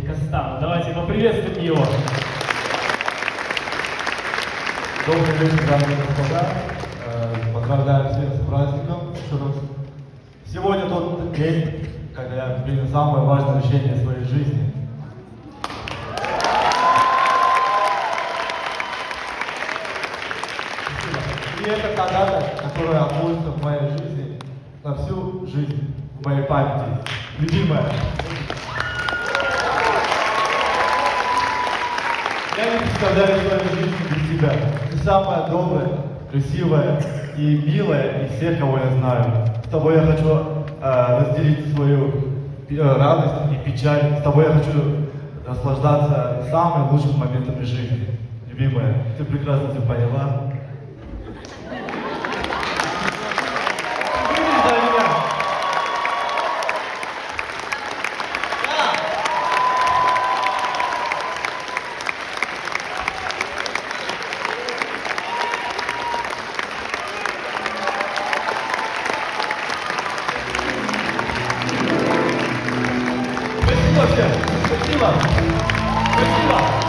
Костану. Давайте поприветствуем его. Добрый вечер, дамы и господа. Поздравляю всех с праздником. Еще раз. Сегодня тот день, когда я принял самое важное решение в своей жизни. И это та дата, которая остается в моей жизни на всю жизнь, в моей памяти. Любимая. Я не представляю свою жизнь без тебя. Ты самая добрая, красивая и милая из всех, кого я знаю. С тобой я хочу разделить свою радость и печаль. С тобой я хочу наслаждаться самыми лучшими моментами жизни. Любимая, ты прекрасно все поняла. Спасибо всем! Спасибо! Спасибо!